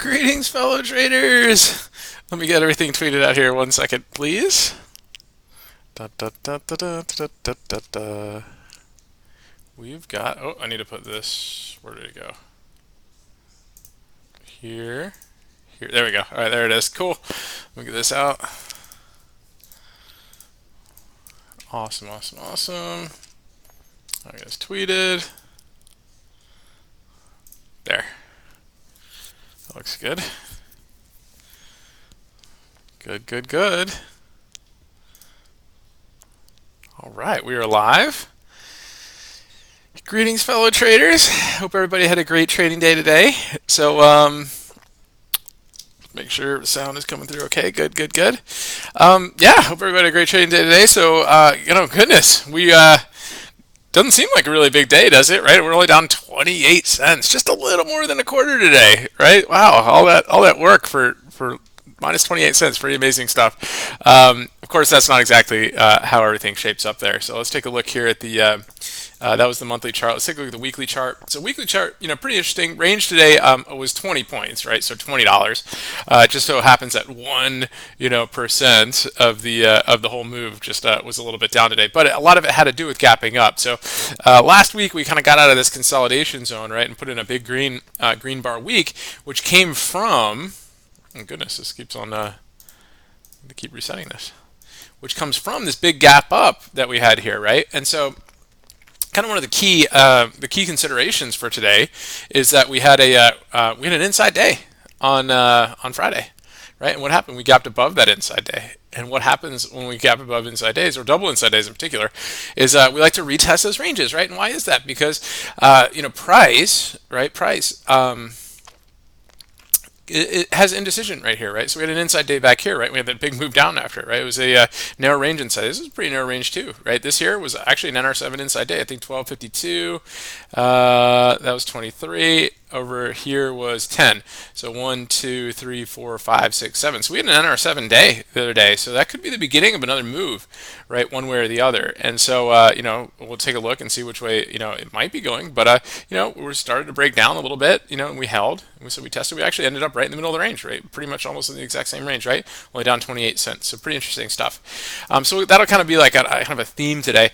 Greetings, fellow traders. Let me get everything tweeted out here 1 second, please. Da, da, da, da, da, da, da, da, da. We've got. Oh, I need to put this. Where did it go? Here. Here. There we go. All right, there it is. Cool. Let me get this out. Awesome, awesome, awesome. I guess tweeted. There. That looks good. Good, good, good. All right, we are live. Greetings, fellow traders. Hope everybody had a great trading day today. So, make sure the sound is coming through okay. Good, good, good. Yeah, hope everybody had a great trading day today. So, goodness, we doesn't seem like a really big day, does it? Right? We're only down 28 cents, just a little more than a quarter today. Right? Wow, all that work for minus 28 cents. Pretty amazing stuff. Of course, that's not exactly how everything shapes up there. So let's take a look here at the. That was the monthly chart. Let's take a look at the weekly chart. So weekly chart, pretty interesting. Range today was 20 points, right? So $20. Just so happens that 1% of the whole move just was a little bit down today. But a lot of it had to do with gapping up. So last week we kind of got out of this consolidation zone, right, and put in a big green bar week, which came from. Oh goodness, this keeps on. To keep resetting this, which comes from this big gap up that we had here, right? And so kind of one of the key considerations for today is that we had an inside day on Friday, right? And what happened? We gapped above that inside day. And what happens when we gap above inside days, or double inside days in particular, is we like to retest those ranges, right? And why is that? Because price, right? Price. It has indecision right here, right? So we had an inside day back here, right? We had that big move down after it, right? It was a narrow range inside. This is a pretty narrow range too, right? This here was actually an NR7 inside day. I think 1252. That was 23. Over here was 10. So 1, 2, 3, 4, 5, 6, 7. So we had an NR7 day the other day. So that could be the beginning of another move, right? One way or the other. And so, we'll take a look and see which way, it might be going. But, we started to break down a little bit, and we held. So we tested. We actually ended up right in the middle of the range, right? Pretty much almost in the exact same range, right? Only down 28 cents. So pretty interesting stuff. So that'll kind of be like kind of a theme today.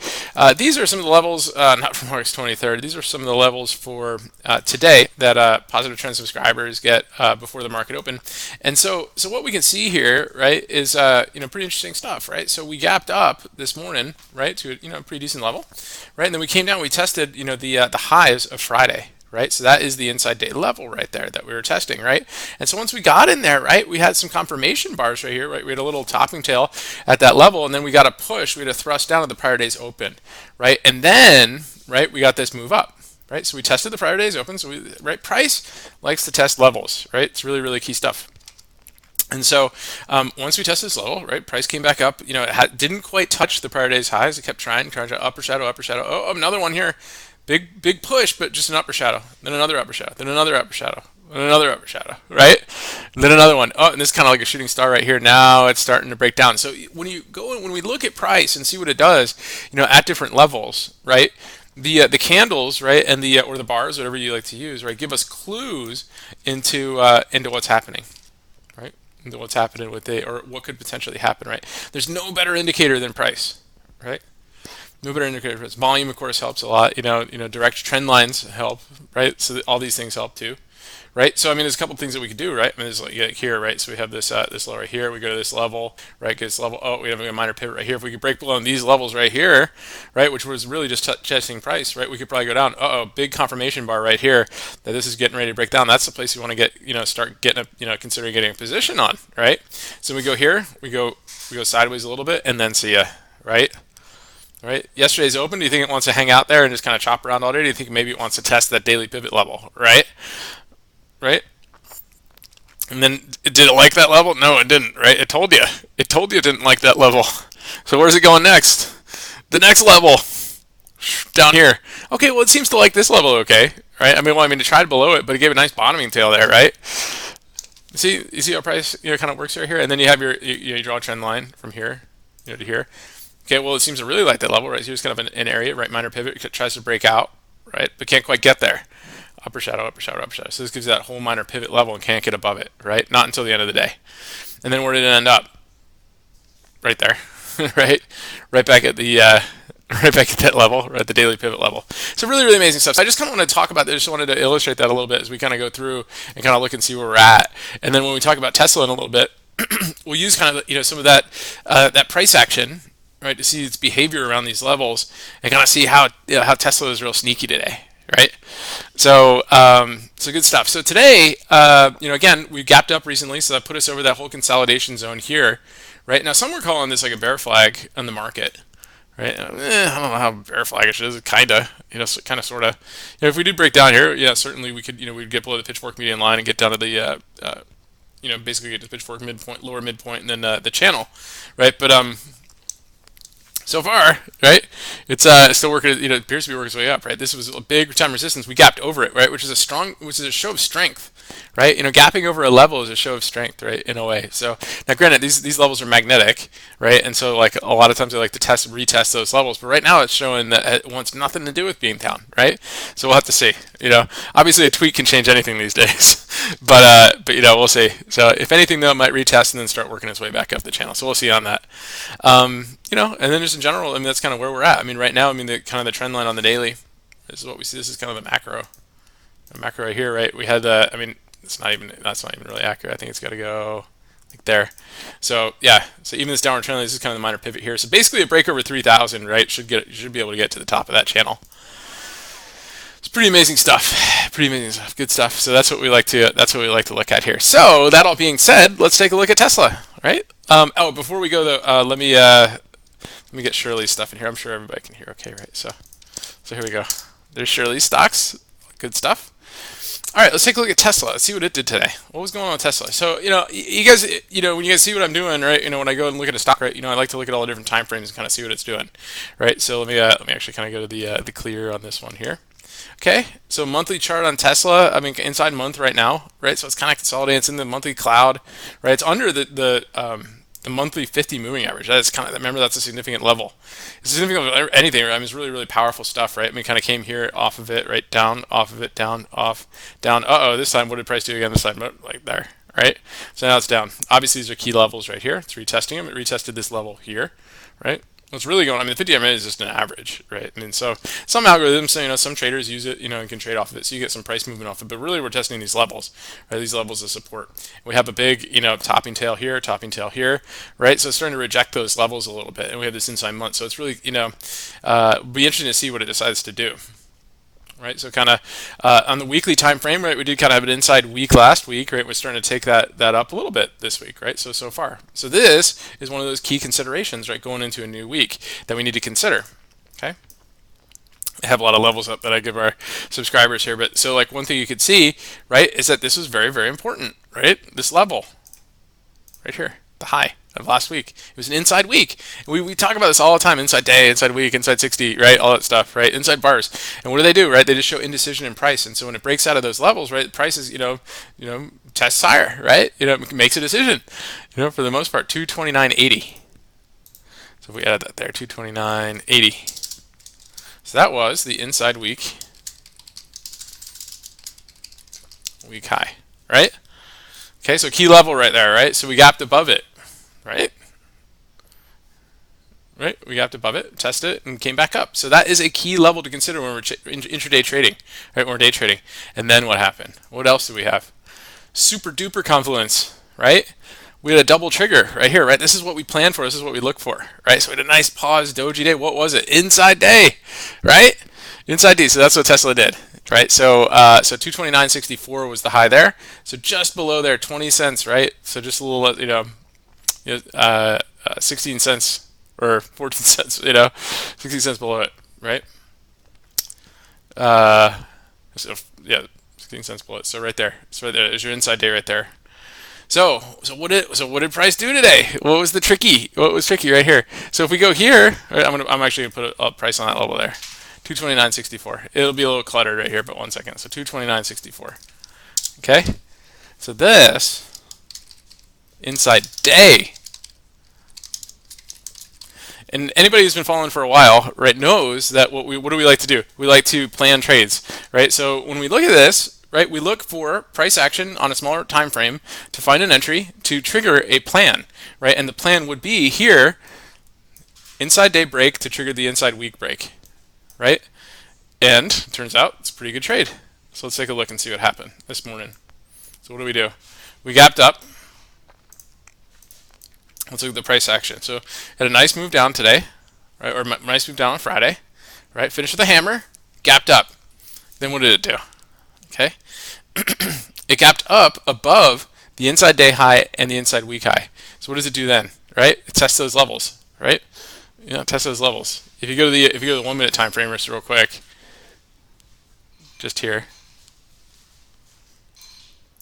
These are some of the levels, not from August 23rd. These are some of the levels for today that positive trend subscribers get before the market open. And so what we can see here, right, is pretty interesting stuff, right? So we gapped up this morning, right, to a pretty decent level, right? And then we came down, we tested the highs of Friday. Right, so that is the inside day level right there that we were testing, right? And so once we got in there, right, we had some confirmation bars right here, right? We had a little topping tail at that level, and then we got a push, we had a thrust down to the prior day's open, right? And then, right, we got this move up, right? So we tested the prior day's open, so price likes to test levels, right? It's really, really key stuff. And so once we tested this level, right, price came back up. It didn't quite touch the prior day's highs. It kept trying to upper shadow, upper shadow. Oh, another one here. Big push, but just an upper shadow. Then another upper shadow. Then another upper shadow. Then another upper shadow, right? And then another one. Oh, and this is kind of like a shooting star right here. Now it's starting to break down. So when we look at price and see what it does, at different levels, right? The candles, right, and or the bars, whatever you like to use, right, give us clues into what's happening, right? Into what's happening or what could potentially happen, right? There's no better indicator than price, right? No better indicator for this. Volume, of course, helps a lot. Direct trend lines help, right? So all these things help too, right? So there's a couple things that we could do, right? There's like here, right? So we have this level right here. We go to this level, right? Get this level. Oh, we have a minor pivot right here. If we could break below these levels right here, right, which was really just testing price, right? We could probably go down. Big confirmation bar right here that this is getting ready to break down. That's the place you want to get, start getting considering getting a position on, right? So we go here. We go sideways a little bit, and then see ya, right? Right. Yesterday's open. Do you think it wants to hang out there and just kind of chop around all day? Do you think maybe it wants to test that daily pivot level? Right. Right. And then did it like that level? No, it didn't. Right. It told you. It told you it didn't like that level. So where's it going next? The next level down here. Okay. Well, it seems to like this level. Okay. Right. It tried below it, but it gave a nice bottoming tail there. Right. You see how price kind of works right here, and then you have you draw a trend line from here, to here. Okay, well, it seems to really like that level, right? Here's kind of an area, right? Minor pivot, it tries to break out, right? But can't quite get there. upper shadow, upper shadow, upper shadow. So this gives you that whole minor pivot level and can't get above it, right? Not until the end of the day. And then where did it end up? Right there, right? Right back at the right back at that level, right at the daily pivot level. So really, really amazing stuff. So I just kind of want to talk about this. Just wanted to illustrate that a little bit as we kind of go through and kind of look and see where we're at. And then when we talk about Tesla in a little bit, we'll use kind of some of that that price action, right, to see its behavior around these levels and kind of see how Tesla is real sneaky today, right? So so good stuff. So today, again, we gapped up recently, so that put us over that whole consolidation zone here, right? Now some were calling this like a bear flag on the market. Right? I don't know how bear flaggish it is. Kinda, kind of, sort of. If we did break down here, yeah, certainly we could, we'd get below the pitchfork median line and get down to the, basically get to pitchfork midpoint, lower midpoint, and then the channel, right? But so far, right, it's still working. It appears to be working its way up, right? This was a big time resistance. We gapped over it, right, which is a show of strength, right? Gapping over a level is a show of strength, right, in a way. So now, granted, these levels are magnetic, right, and so like a lot of times they like to retest those levels, but right now it's showing that it wants nothing to do with being down, right? So we'll have to see. Obviously a tweet can change anything these days, but we'll see. So if anything, though, it might retest and then start working its way back up the channel. So we'll see on that. And then just in general, that's kind of where we're at. Right now, the kind of the trend line on the daily. This is what we see. This is kind of the macro. The macro right here, right? We had the. That's not even really accurate. I think it's got to go like there. So yeah. So even this downward trend line, this is kind of the minor pivot here. So basically, a break over 3,000, right? Should be able to get to the top of that channel. It's pretty amazing stuff. Pretty amazing stuff. Good stuff. So that's what we like to look at here. So that all being said, let's take a look at Tesla, right? Before we go though, let me get Shirley's stuff in here. I'm sure everybody can hear okay, right? So here we go. There's Shirley's stocks. Good stuff. All right, let's take a look at Tesla. Let's see what it did today. What was going on with Tesla? So, you guys, when you guys see what I'm doing, right? When I go and look at a stock, right? I like to look at all the different time frames and kind of see what it's doing, right? So let me actually kind of go to the clear on this one here. Okay, so monthly chart on Tesla. Inside month right now, right? So it's kind of consolidating. It's in the monthly cloud, right? It's under the monthly 50 moving average. That is kind of, remember, that's a significant level. It's significant of anything, right? It's really, really powerful stuff, right? Kind of came here off of it, right? Down, off of it, down, off, down. This time, what did price do again this time? Like there, right? So now it's down. Obviously, these are key levels right here. It's retesting them. It retested this level here, right? What's really going on? The 50 MA is just an average, right? So some algorithms, some traders use it, and can trade off of it, so you get some price movement off of it. But really, we're testing these levels, right? These levels of support. We have a big, topping tail here, right? So it's starting to reject those levels a little bit, and we have this inside month. So it's really, be interesting to see what it decides to do. Right, so kind of on the weekly time frame, right? We did kind of have an inside week last week, right? We're starting to take that up a little bit this week, right? So far, so this is one of those key considerations, right? Going into a new week that we need to consider. Okay, I have a lot of levels up that I give our subscribers here, but so like one thing you could see, right, is that this was very, very important, right? This level, right here, the high of last week. It was an inside week. We talk about this all the time: inside day, inside week, inside 60, right? All that stuff, right? Inside bars. And what do, right? They just show indecision in price. And so when it breaks out of those levels, right, price is, tests higher, right? It makes a decision. For the most part, 229.80. So if we add that there, 229.80. So that was the inside week high, right? Okay, so key level right there, right? So we gapped above it. Right? We gapped above it, tested it, and came back up. So that is a key level to consider when we're intraday trading, right? When we're day trading. And then what happened? What else do we have? Super duper confluence, right? We had a double trigger right here, right? This is what we planned for. This is what we look for, right? So we had a nice pause doji day. What was it? Inside day, right? Inside D. So that's what Tesla did, right? So 229.64 was the high there. So just below there, 20 cents, right? So just a little, 16 cents or 14 cents, 16 cents below it, right? So yeah, 16 cents below it. So right there, is your inside day right there. So what did price do today? What was tricky right here? So if we go here, right, I'm actually gonna put a price on that level there, 229.64. It'll be a little cluttered right here, but 1 second. So 229.64. Okay. So this inside day. And anybody who's been following for a while, right, knows that what do we like to do? We like to plan trades, right? So when we look at this, right, we look for price action on a smaller time frame to find an entry to trigger a plan, right? And the plan would be here, inside day break to trigger the inside week break, right? And it turns out it's a pretty good trade. So let's take a look and see what happened this morning. So what do? We gapped up. Let's look at the price action. So had a nice move down today, right? Or nice move down on Friday, right? Finished with a hammer, gapped up. Then what did it do? Okay, it gapped up above the inside day high and the inside week high. So what does it do then? Right? It tests those levels, right? Test those levels. If you go to the 1 minute time frame real quick, just here,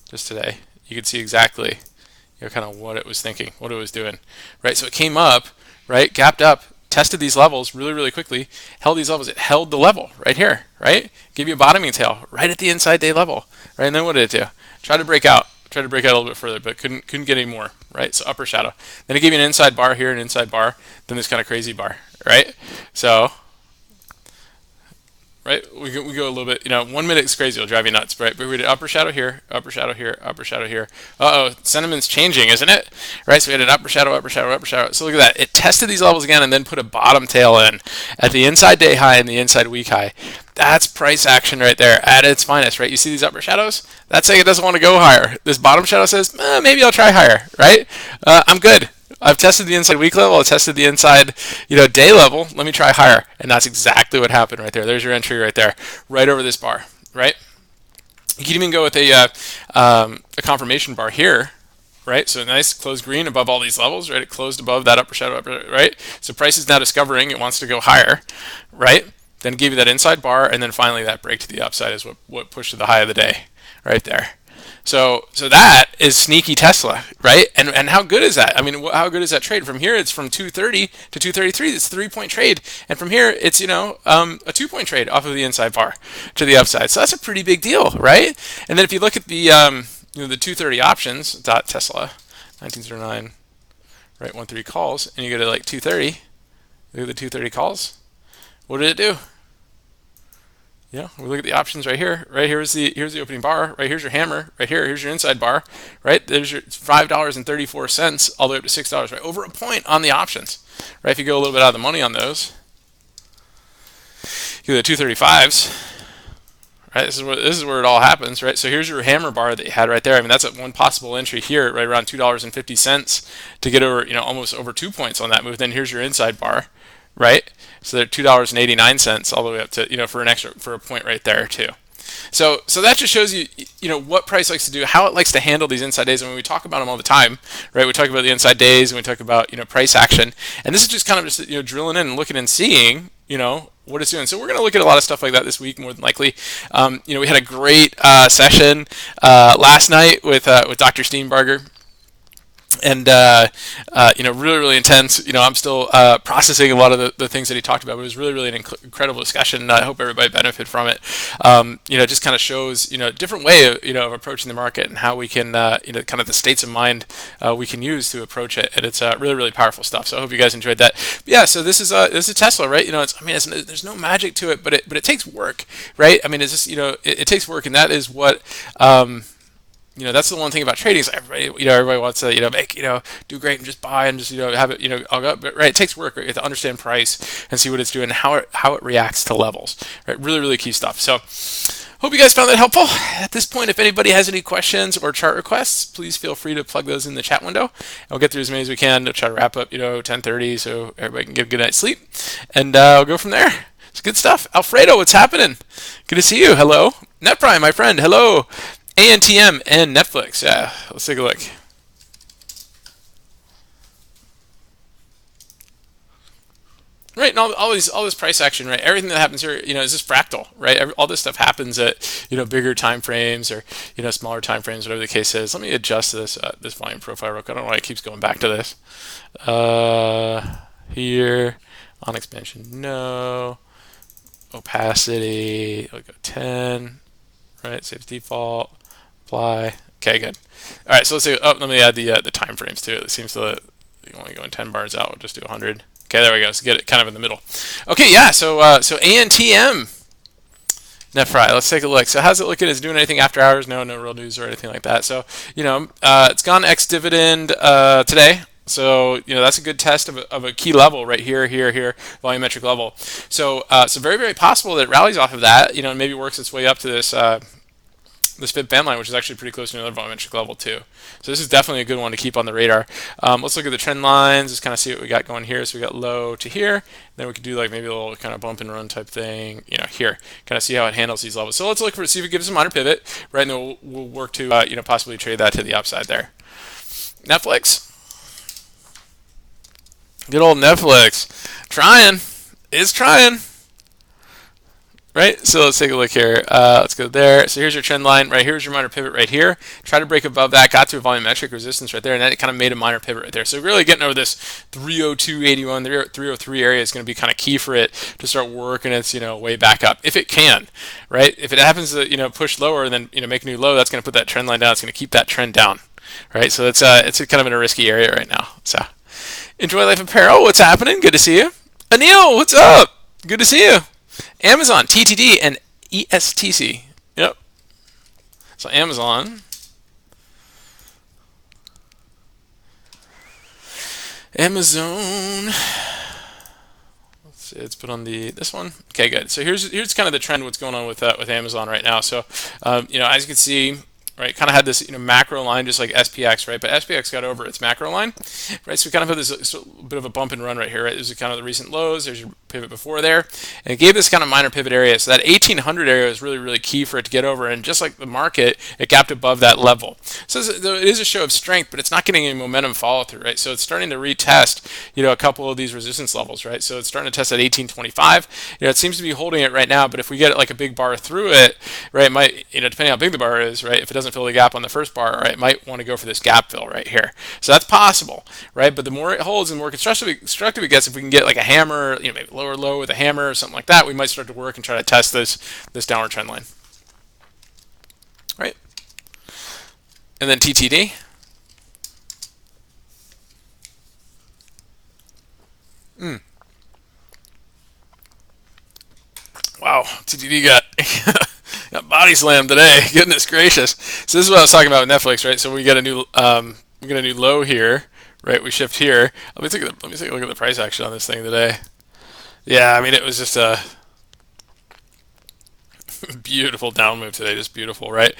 just today, you can see exactly kind of what it was thinking, what it was doing, right? So it came up, right, gapped up, tested these levels really, really quickly, held these levels. It held the level right here, right? Give you a bottoming tail right at the inside day level, right? And then what did it do? Tried to break out a little bit further, but couldn't get any more, right? So upper shadow. Then it gave you an inside bar here, an inside bar, then this kind of crazy bar, right? So right? We go a little bit, 1 minute is crazy, it'll drive you nuts, right? But we did upper shadow here, upper shadow here, upper shadow here. Sentiment's changing, isn't it? Right, so we had an upper shadow, upper shadow, upper shadow. So look at that. It tested these levels again and then put a bottom tail in at the inside day high and the inside week high. That's price action right there at its finest, right? You see these upper shadows? That's saying it doesn't want to go higher. This bottom shadow says, maybe I'll try higher, right? I'm good. I've tested the inside week level. I've tested the inside, day level. Let me try higher, and that's exactly what happened right there. There's your entry right there, right over this bar, right? You can even go with a confirmation bar here, right? So a nice closed green above all these levels, right? It closed above that upper shadow, right? So price is now discovering it wants to go higher, right? Then give you that inside bar, and then finally that break to the upside is what pushed to the high of the day, right there. So that is sneaky Tesla, right? And how good is that? I mean, how good is that trade? From here, it's from 230 to 233. It's a 3-point trade, and from here, it's a 2-point trade off of the inside bar to the upside. So that's a pretty big deal, right? And then if you look at the the 230 options dot Tesla 1909, right, 13 calls, and you go to like 230. Look at the 230 calls. What did it do? We look at the options right here. Right here's the opening bar. Right here's your hammer. Right here's your inside bar. Right there's your $5.34 all the way up to $6. Right, over a point on the options. Right, if you go a little bit out of the money on those, you get the 235s. Right, this is where it all happens. Right, so here's your hammer bar that you had right there. I mean, that's one possible entry here, right around $2.50 to get over almost over 2 points on that move. Then here's your inside bar. Right, so they're $2.89 all the way up to for a point right there too. So that just shows you what price likes to do, how it likes to handle these inside days. And when we talk about them all the time, right? We talk about the inside days and we talk about price action. And this is just kind of just drilling in and looking and seeing what it's doing. So we're going to look at a lot of stuff like that this week, more than likely. We had a great session last night with Dr. Steenbarger. And really, really intense. I'm still processing a lot of the things that he talked about. But it was really, really an incredible discussion. I hope everybody benefited from it. Just kind of shows different way of approaching the market and how we can kind of the states of mind we can use to approach it. And it's really, really powerful stuff. So I hope you guys enjoyed that. But yeah. So this is Tesla, right? There's no magic to it, but it takes work, right? I mean, it's just it takes work, and that is what. That's the one thing about trading is everybody wants to make do great and just buy and just have it all go. But right, it takes work, right? You have to understand price and see what it's doing and how it reacts to levels, right? Really, really key stuff. So hope you guys found that helpful. At this point, if anybody has any questions or chart requests, please feel free to plug those in the chat window. I'll get through as many as we can to try to wrap up 10:30 so everybody can get a good night's sleep, and I'll go from there. It's good stuff. Alfredo, what's happening? Good to see you. Hello. NetPrime, my friend. Hello. ANTM and Netflix. Yeah, let's take a look. Right, and all this price action, right? Everything that happens here, is just fractal, right? All this stuff happens at bigger time frames or smaller time frames, whatever the case is. Let me adjust this volume profile real quick. I don't know why it keeps going back to this. Here on expansion, no. Opacity, I'll go 10. Right, save default. Apply. Okay, good. All right, so let's see. Let me add the time frames too. It seems to only going 10 bars out. We'll just do 100. Okay, there we go. So get it kind of in the middle. Okay, yeah. So ANTM. NetFry, let's take a look. So how's it looking? Is it doing anything after hours? No, no real news or anything like that. So, it's gone ex-dividend today. So, that's a good test of a key level right here, here, volumetric level. So, very, very possible that it rallies off of that, and maybe works its way up to this fib band line, which is actually pretty close to another volumetric level too. So this is definitely a good one to keep on the radar. Let's look at the trend lines, just kind of see what we got going here. So we got low to here, then we could do like maybe a little kind of bump and run type thing, here, kind of see how it handles these levels. So let's look see if it gives a minor pivot, right? And then we'll work to possibly trade that to the upside there. Netflix, good old Netflix, is trying. Right, so let's take a look here. Let's go there. So here's your trend line. Right here's your minor pivot right here. Try to break above that. Got to a volumetric resistance right there, and then it kind of made a minor pivot right there. So really getting over this 302.81, 303 area is going to be kind of key for it to start working its way back up if it can. Right, if it happens to push lower and then make a new low, that's going to put that trend line down. It's going to keep that trend down. Right, so it's kind of in a risky area right now. So enjoy life apparel. What's happening? Good to see you. Anil, what's up? Good to see you. Amazon, TTD, and ESTC. Yep. So Amazon. Let's see, let's put on this one. Okay, good. So here's kind of the trend. What's going on with Amazon right now? So as you can see. Right, kind of had this macro line just like SPX, right? But SPX got over its macro line, right? So we kind of had this bit of a bump and run right here, right? This is kind of the recent lows. There's your pivot before there, and it gave this kind of minor pivot area. So that 1800 area is really, really key for it to get over. And just like the market, it gapped above that level. So it is a show of strength, but it's not getting any momentum follow through, right? So it's starting to retest, a couple of these resistance levels, right? So it's starting to test at 1825. It seems to be holding it right now, but if we get like a big bar through it, right? It might, depending how big the bar is, right? If it doesn't fill the gap on the first bar, right, might want to go for this gap fill right here. So that's possible, right? But the more it holds and the more constructive it gets, if we can get like a hammer, maybe lower low with a hammer or something like that, we might start to work and try to test this downward trend line, right? And then TTD. Wow, TTD got body slammed today. Goodness gracious! So this is what I was talking about with Netflix, right? So we get a new low here, right? We shift here. Let me take a look at the price action on this thing today. Yeah, I mean it was just a beautiful down move today, just beautiful, right?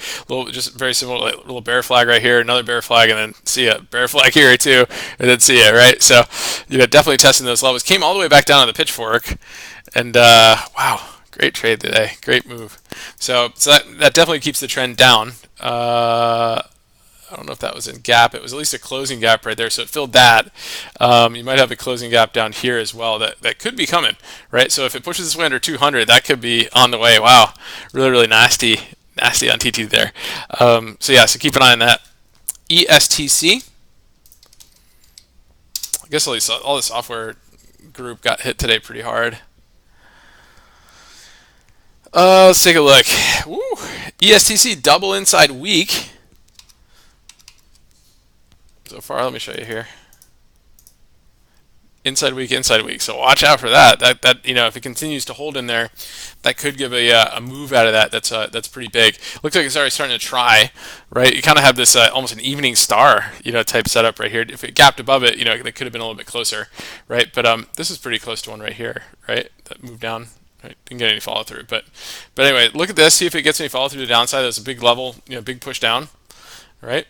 Just very similar, like little bear flag right here, another bear flag, and then see a bear flag here too, and then see it, right? So definitely testing those levels. Came all the way back down to the pitchfork, and wow. Great trade today. Great move. So that definitely keeps the trend down. I don't know if that was in gap. It was at least a closing gap right there. So it filled that. You might have a closing gap down here as well. That could be coming, right? So if it pushes this way under 200, that could be on the way. Wow. Really, really nasty on TT there. So keep an eye on that. ESTC. I guess all the software group got hit today pretty hard. Let's take a look. Woo. ESTC double inside week. So far, let me show you here. Inside week. So watch out for that. That if it continues to hold in there, that could give a move out of that. That's pretty big. Looks like it's already starting to try. Right, you kind of have this almost an evening star type setup right here. If it gapped above it, it could have been a little bit closer, right? But this is pretty close to one right here, right? That moved down. Right, didn't get any follow through, but anyway, look at this. See if it gets any follow through to the downside. That's a big level, big push down, right?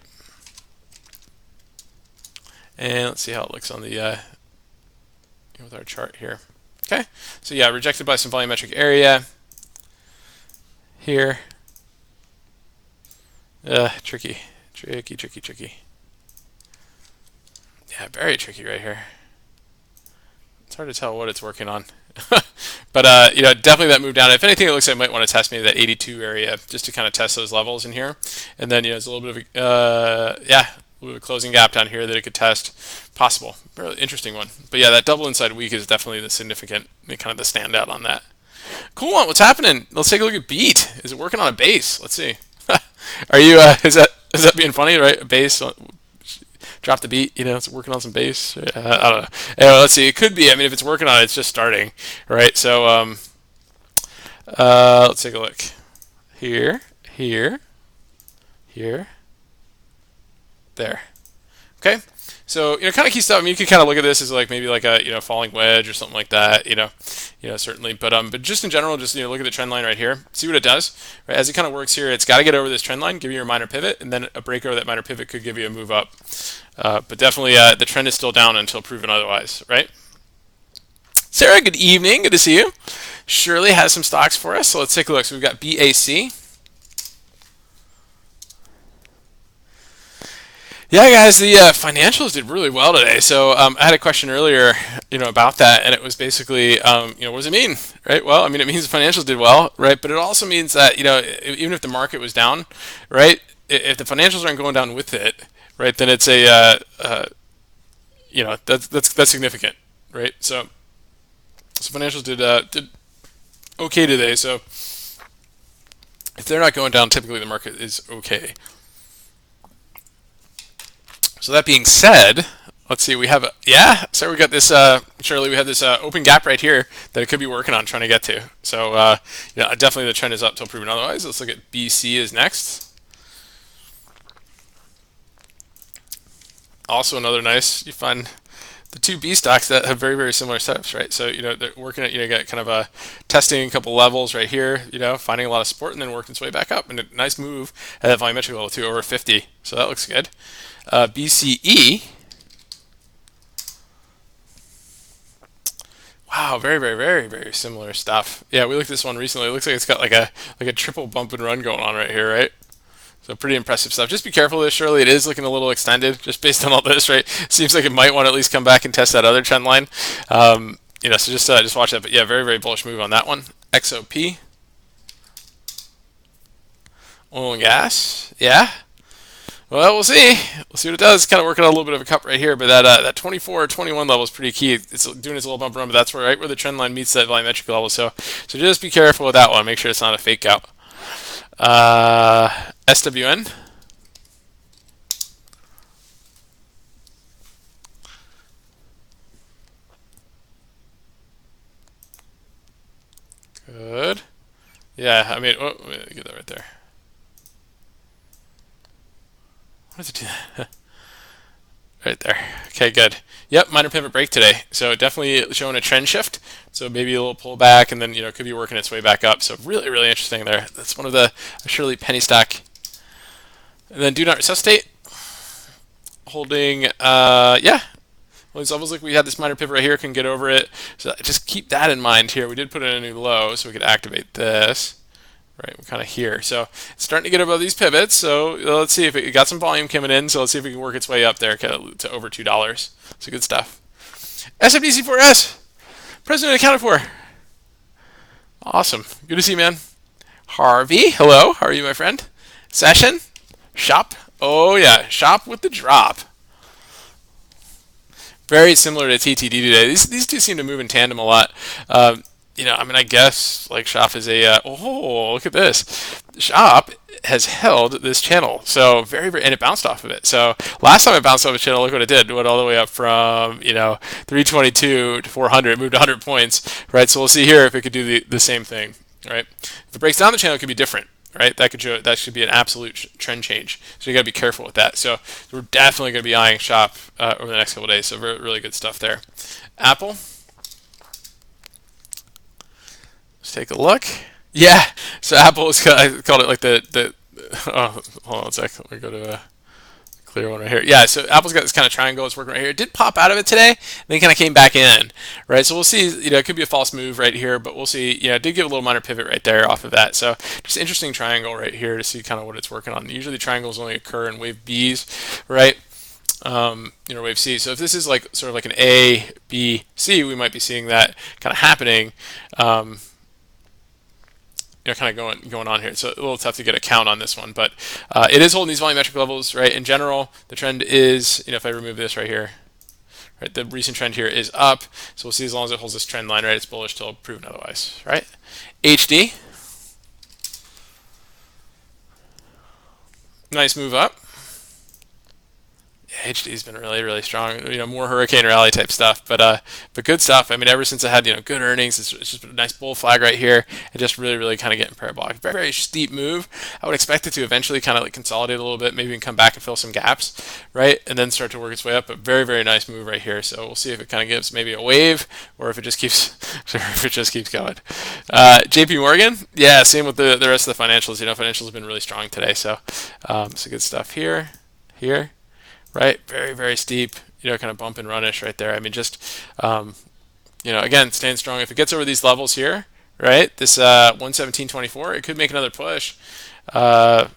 And let's see how it looks on the with our chart here. Okay, so yeah, rejected by some volumetric area here. Tricky. Yeah, very tricky right here. It's hard to tell what it's working on. But definitely that move down. If anything, it looks like I might want to test maybe that 82 area just to kind of test those levels in here. And then there's a little bit of a little bit of a closing gap down here that it could test. Possible, really interesting one. But yeah, that double inside week is definitely the significant, kind of the standout on that. Cool one. What's happening? Let's take a look at beat. Is it working on a base? Let's see. Are you? Is that being funny? Right, a base. Drop the beat, it's working on some bass. I don't know. Anyway, let's see. It could be. I mean, if it's working on it, it's just starting, right? So, Let's take a look. Here, here, here, there. Okay. So, kind of key stuff. I mean, you could kind of look at this as like maybe like a falling wedge or something like that. Certainly. But just in general, just look at the trend line right here. See what it does. Right, as it kind of works here, it's got to get over this trend line, give you your minor pivot, and then a break over that minor pivot could give you a move up. But definitely, the trend is still down until proven otherwise. Right. Sarah, good evening. Good to see you. Shirley has some stocks for us, so let's take a look. So we've got BAC. Yeah, guys, the financials did really well today. So I had a question earlier, about that, and it was basically, what does it mean, right? Well, I mean, it means the financials did well, right? But it also means that, even if the market was down, right? If the financials aren't going down with it, right, then it's that's significant, right? So financials did okay today. So if they're not going down, typically the market is okay. So that being said, let's see. We have so we got this. Shirley, we have this open gap right here that it could be working on trying to get to. So definitely the trend is up till proven otherwise. Let's look at BC is next. Also another nice. You find the two B stocks that have very, very similar setups, right? So they're working at got kind of testing a couple levels right here. Finding a lot of support and then working its way back up, and a nice move at that volumetric level too, over 50. So that looks good. BCE. Wow, very, very, very, very similar stuff. Yeah, we looked at this one recently. It looks like it's got like a triple bump and run going on right here, right? So pretty impressive stuff. Just be careful with this, Shirley. It is looking a little extended just based on all this, right? Seems like it might want to at least come back and test that other trend line. So just watch that. But yeah, very, very bullish move on that one. XOP. Oil and gas. Yeah. Well, we'll see. We'll see what it does. Kind of working on a little bit of a cup right here, but that 24 or 21 level is pretty key. It's doing its little bump run, but that's right where the trend line meets that volumetric level. So just be careful with that one. Make sure it's not a fake out. SWN. Good. Yeah, I mean, let me get that right there. What does it do? Right there. Okay, good. Yep, minor pivot break today. So definitely showing a trend shift. So maybe a little pullback, and then could be working its way back up. So really, really interesting there. That's one of the Shirley penny stock. And then do not resuscitate. Holding, yeah. Well, it's almost like we had this minor pivot right here. Can get over it. So just keep that in mind here. We did put in a new low, so we could activate this. Right, we're kind of here. So it's starting to get above these pivots. So let's see if it got some volume coming in. So let's see if we can work its way up there to over $2. So good stuff. SMDC4S, President accounted for. Awesome. Good to see you, man. Harvey, hello. How are you, my friend? Session, shop. Oh yeah, shop with the drop. Very similar to TTD today. These two seem to move in tandem a lot. I mean, I guess like Shop is a. Oh, look at this. Shop has held this channel, so very, very, and it bounced off of it. So last time it bounced off the channel, look what it did. It went all the way up from 322 to 400. It moved 100 points, right? So we'll see here if it could do the same thing, right? If it breaks down the channel, it could be different. Right, that should be an absolute trend change. So you got to be careful with that. So we're definitely going to be eyeing Shop over the next couple of days. So really good stuff there. Apple. Let's take a look. Yeah, so Apple is I called it like the oh, hold on a sec. Let me go to a clear one right here. Yeah, so Apple's got this kind of triangle. It's working right here. It did pop out of it today, then kind of came back in, right? So we'll see. It could be a false move right here, but we'll see. It did give a little minor pivot right there off of that. So just interesting triangle right here to see kind of what it's working on. Usually triangles only occur in wave Bs, right? Wave C. So if this is like sort of like an A, B, C, we might be seeing that kind of happening. Kind of going on here. It's a little tough to get a count on this one, but it is holding these volumetric levels, right? In general, the trend is, if I remove this right here, right, the recent trend here is up. So we'll see as long as it holds this trend line, right? It's bullish till proven otherwise, right? HD, nice move up. HD's been really strong. More hurricane rally type stuff, but good stuff. I mean, ever since I had good earnings, it's just a nice bull flag right here, and just really kind of getting parabolic. Very steep move. I would expect it to eventually kind of like consolidate a little bit, maybe come back and fill some gaps, right, and then start to work its way up. But very nice move right here. So we'll see if it kind of gives maybe a wave, or if it just keeps going. JP Morgan, yeah, same with the rest of the financials. Financials have been really strong today, so good stuff here. Right? Very steep, kind of bump and runish right there. I mean, just, again, staying strong. If it gets over these levels here, right, this 117.24, it could make another push. What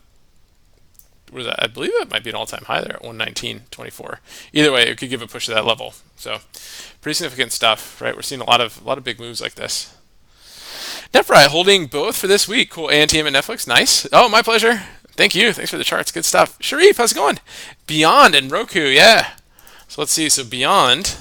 is that? I believe it might be an all-time high there at 119.24. Either way, it could give a push to that level. So, pretty significant stuff, right? We're seeing a lot of big moves like this. Netfry holding both for this week. Cool. ANTM and Netflix. Nice. Oh, my pleasure. Thank you. Thanks for the charts. Good stuff. Sharif, how's it going? Beyond and Roku, yeah. So let's see. So Beyond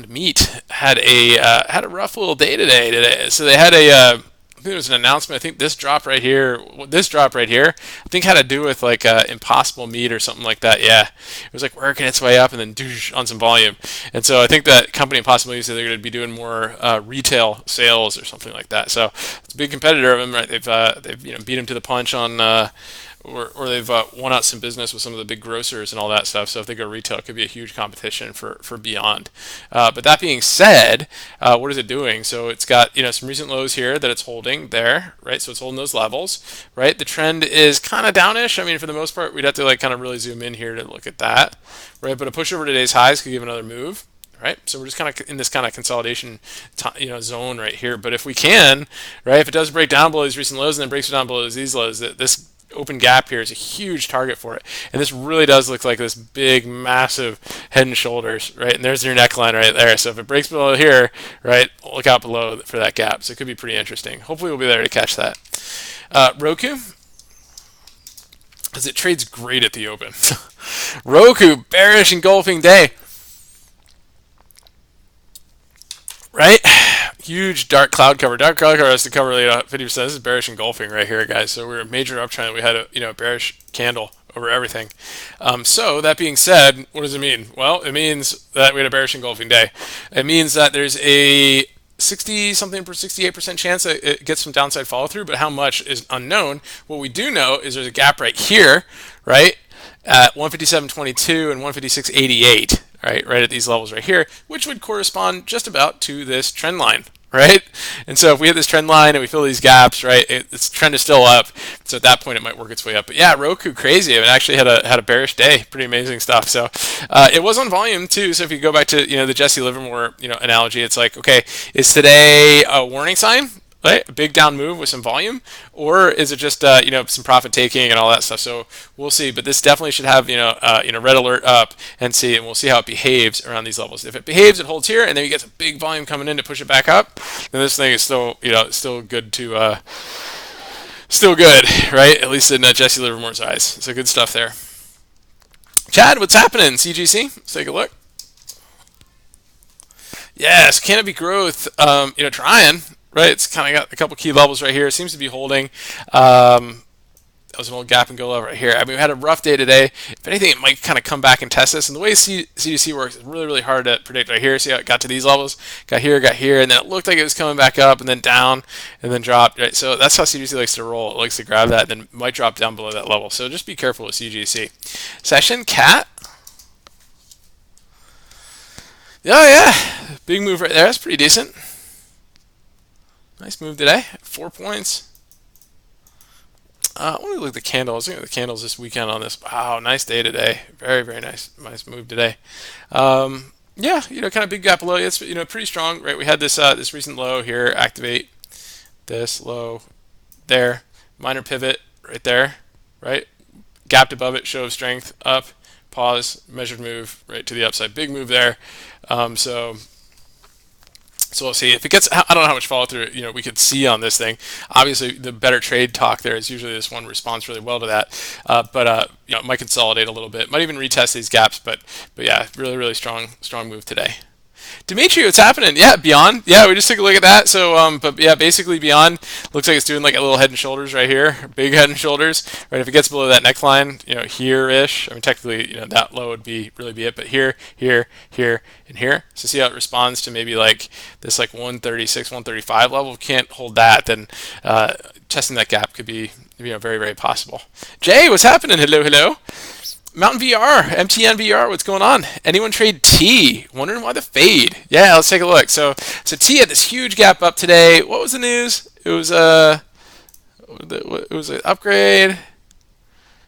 Meat had a rough little day today. So they had I think there was an announcement. I think this drop right here, I think had to do with like Impossible Meat or something like that. Yeah, it was like working its way up and then doosh, on some volume. And so I think that company Impossible Meat said they're going to be doing more retail sales or something like that. So it's a big competitor of them, right? They've beat them to the punch on. Or they've won out some business with some of the big grocers and all that stuff. So if they go retail, it could be a huge competition for Beyond. But that being said, what is it doing? So it's got some recent lows here that it's holding there, right? So it's holding those levels, right? The trend is kind of downish. I mean, for the most part, we'd have to like kind of really zoom in here to look at that, right? But a push over today's highs could give another move. Right, so we're just kind of in this kind of consolidation, zone right here. But if we can, right, if it does break down below these recent lows and then breaks down below these lows, this open gap here is a huge target for it. And this really does look like this big, massive head and shoulders, right? And there's your neckline right there. So if it breaks below here, right, look out below for that gap. So it could be pretty interesting. Hopefully we'll be there to catch that. Roku, because it trades great at the open. Roku, bearish engulfing day. Right? Huge dark cloud cover. Dark cloud cover has to cover 50%. This is bearish engulfing right here, guys. So we're a major uptrend. We had a bearish candle over everything. So that being said, what does it mean? Well, it means that we had a bearish engulfing day. It means that there's a 68% chance that it gets some downside follow through, but how much is unknown. What we do know is there's a gap right here, right, at 157.22 and 156.88. Right at these levels right here, which would correspond just about to this trend line, right? And so if we hit this trend line and we fill these gaps, right, its trend is still up. So at that point, it might work its way up. But yeah, Roku, crazy. It actually had a bearish day. Pretty amazing stuff. So it was on volume too. So if you go back to the Jesse Livermore analogy, it's like, okay, is today a warning sign? Right? A big down move with some volume, or is it just some profit taking and all that stuff? So we'll see. But this definitely should have red alert up and we'll see how it behaves around these levels. If it behaves, it holds here, and then you get some big volume coming in to push it back up, then this thing is still good to still good, right? At least in Jesse Livermore's eyes. So good stuff there. Chad, what's happening? CGC, let's take a look. Yes, Canopy Growth, trying. Right, it's kind of got a couple key levels right here. It seems to be holding. That was an old gap and go level right here. I mean, we had a rough day today. If anything, it might kind of come back and test this. And the way CDC works is really hard to predict right here. See how it got to these levels? Got here, and then it looked like it was coming back up and then down and then dropped. Right, so that's how CDC likes to roll. It likes to grab that and then might drop down below that level. So just be careful with CGC. Session Cat. Oh yeah, big move right there. That's pretty decent. Nice move today. 4 points. I want to look at the candles. I was looking at the candles this weekend on this. Wow, nice day today. Very nice move today. Yeah, kind of big gap below. It's pretty strong, right? We had this recent low here. Activate this low there. Minor pivot right there, right? Gapped above it. Show of strength. Up. Pause. Measured move right to the upside. Big move there. So we'll see if it gets. I don't know how much follow through we could see on this thing. Obviously, the better trade talk there is usually this one responds really well to that. But it might consolidate a little bit. Might even retest these gaps. But yeah, really strong move today. Dimitri, what's happening? Yeah, beyond. Yeah, we just took a look at that. So, but yeah, basically beyond looks like it's doing like a little head and shoulders right here, big head and shoulders. Right, if it gets below that neckline, here-ish. I mean, technically, that low would really be it. But here, here, here, and here. So see how it responds to maybe like this like 136, 135 level. If we can't hold that, then testing that gap could be very, very possible. Jay, what's happening? Hello, hello. Mountain VR, MTN VR, what's going on? Anyone trade T? Wondering why the fade? Yeah, let's take a look. So T had this huge gap up today. What was the news? It was an upgrade.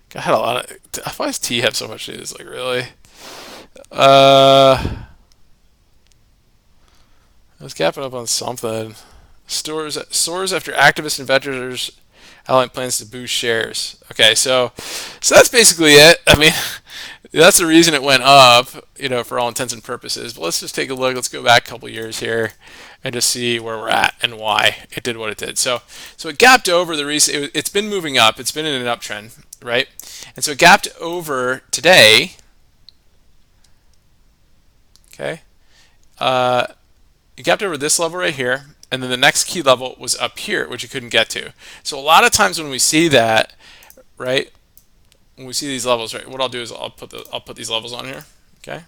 God, had a lot of. Why does T have so much news? Like really? I was gapping up on something. Soars after activist investors outline plans to boost shares. Okay, so that's basically it. I mean, that's the reason it went up, for all intents and purposes. But let's just take a look. Let's go back a couple years here and just see where we're at and why it did what it did. So it gapped over the recent. It's been moving up. It's been in an uptrend, right? And so it gapped over today. Okay, it gapped over this level right here. And then the next key level was up here, which you couldn't get to. So a lot of times when we see that, right, when we see these levels, right, what I'll do is I'll put these levels on here, okay?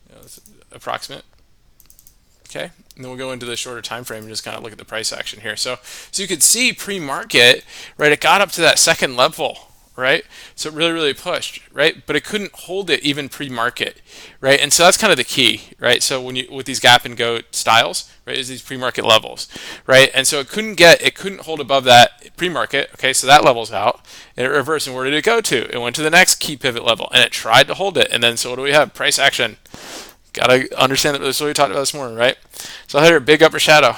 That's approximate, okay? And then we'll go into the shorter time frame and just kind of look at the price action here. So you could see pre-market, right, it got up to that second level, right? So it really, really pushed, right? But it couldn't hold it even pre-market, right? And so that's kind of the key, right? So with these gap and go styles, right, is these pre-market levels, right? And so it couldn't hold above that pre-market, okay? So that level's out, and it reversed. And where did it go to? It went to the next key pivot level, and it tried to hold it. And then so what do we have? Price action. Gotta understand that. That's what we talked about this morning, right? So here, big upper shadow,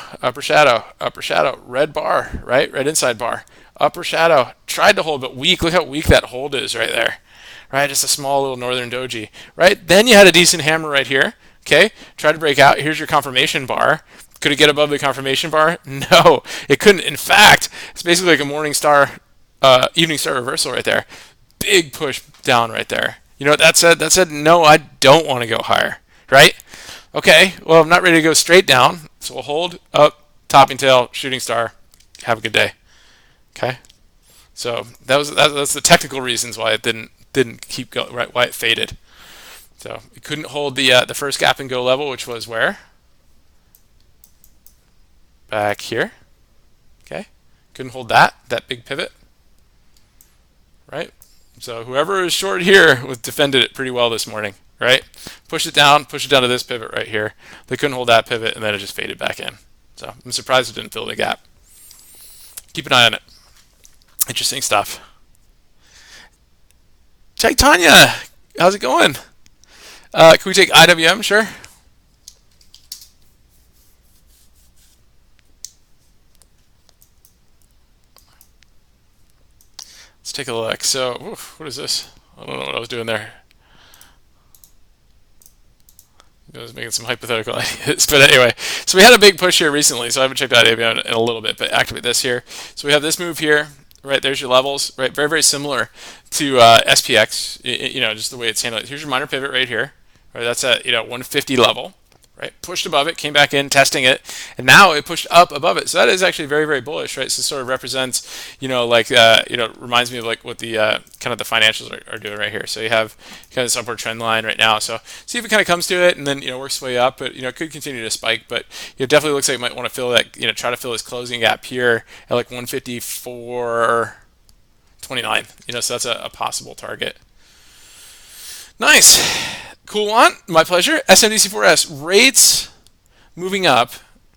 red bar, right? Red inside bar. Upper shadow, tried to hold, but weak. Look how weak that hold is right there, right? Just a small little northern doji, right? Then you had a decent hammer right here, okay? Tried to break out. Here's your confirmation bar. Could it get above the confirmation bar? No, it couldn't. In fact, it's basically like a morning star, evening star reversal right there. Big push down right there. You know what that said? That said, no, I don't want to go higher, right? Okay, well, I'm not ready to go straight down, so we'll hold up, topping tail, shooting star. Have a good day. Okay, so that's the technical reasons why it didn't keep going, right? Why it faded. So it couldn't hold the first gap and go level, which was where? Back here. Okay, couldn't hold that big pivot, right? So whoever is short here was defended it pretty well this morning, right? Push it down to this pivot right here. They couldn't hold that pivot, and then it just faded back in. So I'm surprised it didn't fill the gap. Keep an eye on it. Interesting stuff. Check Tanya. How's it going? Can we take IWM? Sure. Let's take a look. So, what is this? I don't know what I was doing there. I was making some hypothetical ideas. But anyway, so we had a big push here recently, so I haven't checked out IWM in a little bit, but activate this here. So we have this move here. Right, there's your levels, right? Very, very similar to SPX, just the way it's handled. Here's your minor pivot right here, right? That's at 150 level, right? Pushed above it, came back in, testing it, and now it pushed up above it. So that is actually very, very bullish, right? So it sort of represents, reminds me of like what the kind of the financials are doing right here. So you have kind of this upward trend line right now. So see if it kind of comes to it, and then works its way up. But it could continue to spike. But it definitely looks like it might want to fill that, try to fill this closing gap here at like 154.29. So that's a possible target. Nice. Cool one. My pleasure. SMDC4S rates moving up,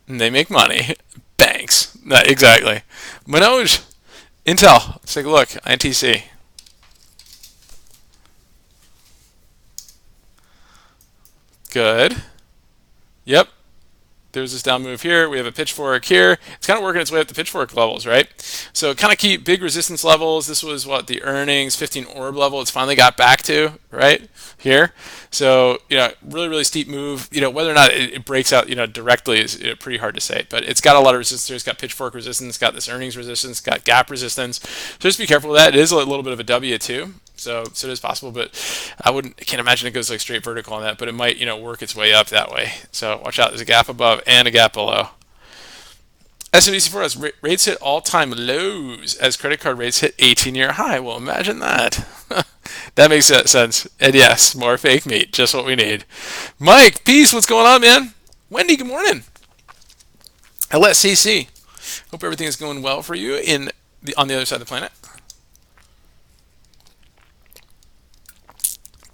and they make money. Banks. Exactly. Manoj, Intel. Let's take a look. INTC. Good. Yep. There's this down move here. We have a pitchfork here. It's kind of working its way up the pitchfork levels, right? So kind of keep big resistance levels. This was what the earnings 15 orb level. It's finally got back to right here. So really, really steep move. Whether or not it breaks out directly is pretty hard to say. But it's got a lot of resistance. It's got pitchfork resistance. Got this earnings resistance. Got gap resistance. So just be careful with that. It is a little bit of a W too. So it is possible, but I can't imagine it goes like straight vertical on that, but it might, work its way up that way. So watch out. There's a gap above and a gap below. SNBC4 has rates hit all-time lows as credit card rates hit 18-year high. Well, imagine that. That makes sense. And yes, more fake meat, just what we need. Mike, peace. What's going on, man? Wendy, good morning. LSCC. Hope everything is going well for you on the other side of the planet.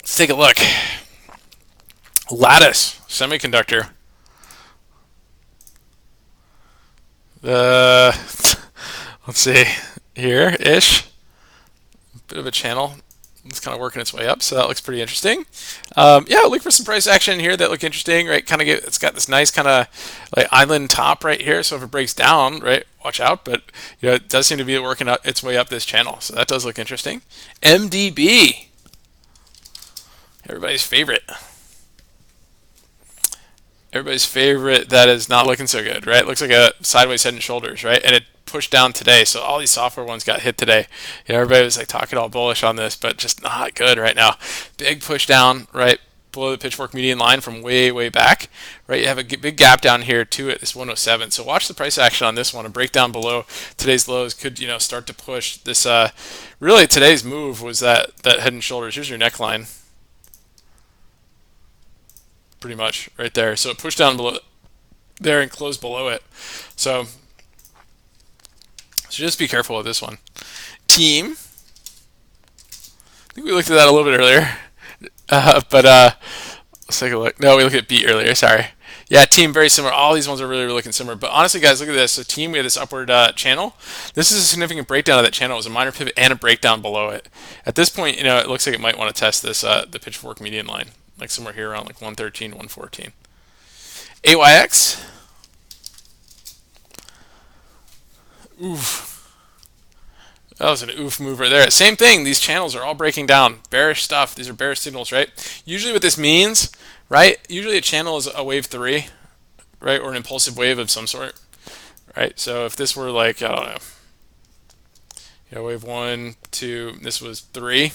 Let's take a look. Lattice semiconductor. Let's see here ish. Bit of a channel. It's kind of working its way up, so that looks pretty interesting. Yeah, look for some price action here that look interesting, right? It's got this nice kind of like island top right here. So if it breaks down, right, watch out. But it does seem to be working its way up this channel, so that does look interesting. MDB, everybody's favorite. Everybody's favorite that is not looking so good, right? It looks like a sideways head and shoulders, right? And it pushed down today, so all these software ones got hit today. Everybody was like talking all bullish on this, but just not good right now. Big push down, right, below the pitchfork median line from way back, right? You have a big gap down here too at this 107. So watch the price action on this one. A breakdown below today's lows could, start to push this. Really, today's move was that head and shoulders. Here's your neckline. Pretty much right there. So it pushed down below there and closed below it. So just be careful with this one. Team. I think we looked at that a little bit earlier. But let's take a look. No, we looked at beat earlier. Sorry. Yeah, team very similar. All these ones are really looking similar. But honestly, guys, look at this. So team, we have this upward channel. This is a significant breakdown of that channel. It was a minor pivot and a breakdown below it. At this point, it looks like it might want to test this the pitchfork median line. Like somewhere here around like 113, 114. AYX. Oof. That was an oof move right there. Same thing. These channels are all breaking down. Bearish stuff. These are bearish signals, right? Usually what this means, right? Usually a channel is a wave 3, right? Or an impulsive wave of some sort, right? So if this were like, I don't know, wave 1, 2, this was 3.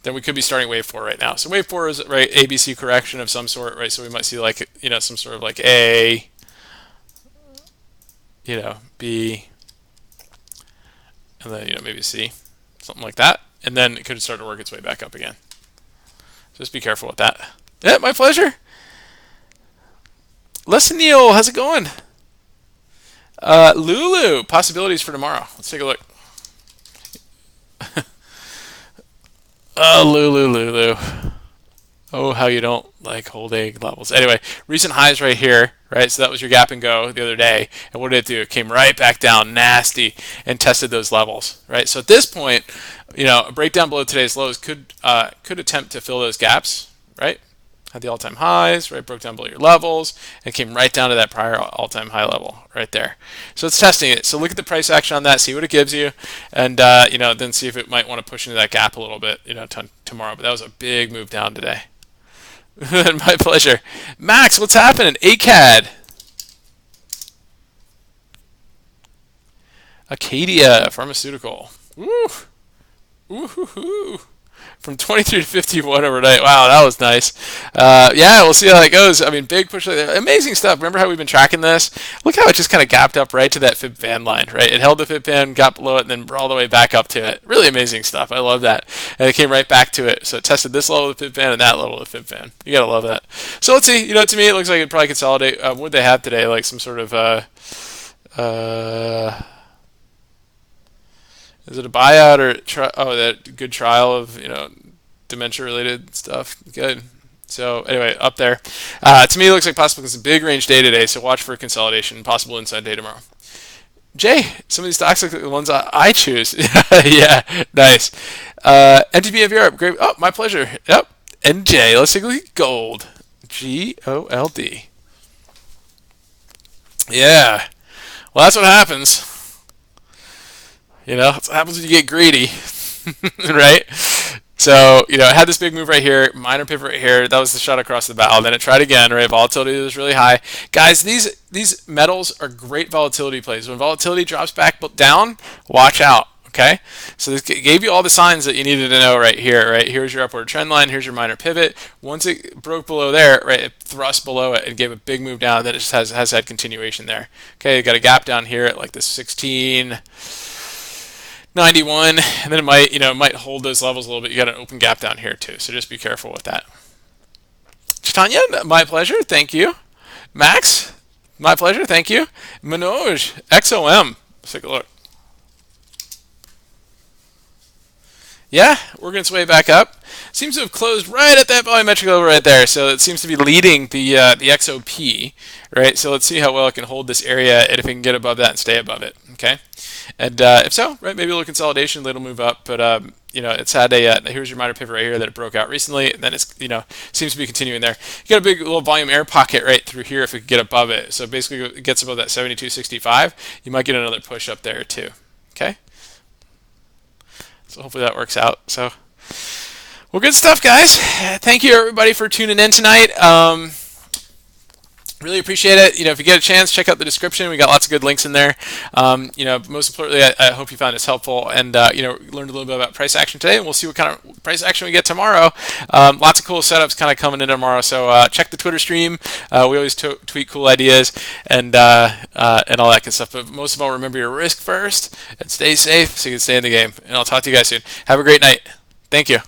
Then we could be starting wave 4 right now. So wave 4 is, right, ABC correction of some sort, right? So we might see like, some sort of like A, B, and then, maybe C, something like that. And then it could start to work its way back up again. Just be careful with that. Yeah, my pleasure. Listen, Neil, how's it going? Lulu, possibilities for tomorrow. Let's take a look. Oh, Lulu. Oh, how you don't like holding levels. Anyway, recent highs right here, right? So that was your gap and go the other day. And what did it do? It came right back down nasty and tested those levels, right? So at this point, a breakdown below today's lows could attempt to fill those gaps, right? Had the all-time highs, right? Broke down below your levels and came right down to that prior all-time high level right there. So it's testing it. So look at the price action on that, see what it gives you, and then see if it might want to push into that gap a little bit, tomorrow. But that was a big move down today. My pleasure. Max, what's happening? ACAD. Acadia Pharmaceutical. Woo. Woo-hoo-hoo. From 23 to 51 overnight. Wow, that was nice. Yeah, we'll see how that goes. I mean, big push. Amazing stuff. Remember how we've been tracking this? Look how it just kind of gapped up right to that fib band line, right? It held the fib band, got below it, and then all the way back up to it. Really amazing stuff. I love that. And it came right back to it. So it tested this level of the fib band and that level of the fib band. You got to love that. So let's see. To me, it looks like it'd probably consolidate. What would they have today? Like some sort of... is it a buyout or that good trial of dementia related stuff? Good. So anyway, up there. To me, it looks like possible it's a big range day today. So watch for consolidation, possible inside day tomorrow. Jay, some of these stocks look like the ones I choose. Yeah, nice. NTP of Europe, great. Oh, my pleasure. Yep. NJ, let's take a look at gold. GOLD. Yeah. Well, that's what happens. That's what happens when you get greedy, right? So, it had this big move right here, minor pivot right here. That was the shot across the bow. Then it tried again, right? Volatility was really high. Guys, these metals are great volatility plays. When volatility drops back down, watch out, Okay, so this gave you all the signs that you needed to know right here. Right, here's your upward trend line. Here's your minor pivot. Once it broke below there, right, it thrust below it and gave a big move down. That it just has had continuation there. Okay, you got a gap down here at like this 1691, and then it might hold those levels a little bit. You got an open gap down here too, so just be careful with that. Tanya, my pleasure. Thank you. Max, my pleasure. Thank you. Manoj, XOM. Let's take a look. Yeah, working its way back up. Seems to have closed right at that volumetric level right there. So it seems to be leading the XOP, right? So let's see how well it can hold this area and if it can get above that and stay above it. Okay, and if so, right, maybe a little consolidation, it'll move up. But it's had here's your minor pivot right here that it broke out recently, and then it's seems to be continuing there. You got a big little volume air pocket right through here if it could get above it. So basically, it gets above that 72.65. You might get another push up there too. Okay. So hopefully that works out. So, well, good stuff, guys. Thank you everybody for tuning in tonight. Really appreciate it. If you get a chance, check out the description. We got lots of good links in there. Most importantly, I hope you found this helpful and learned a little bit about price action today. And we'll see what kind of price action we get tomorrow. Lots of cool setups kind of coming in tomorrow. So check the Twitter stream. We always tweet cool ideas and all that good stuff. But most of all, remember your risk first and stay safe so you can stay in the game. And I'll talk to you guys soon. Have a great night. Thank you.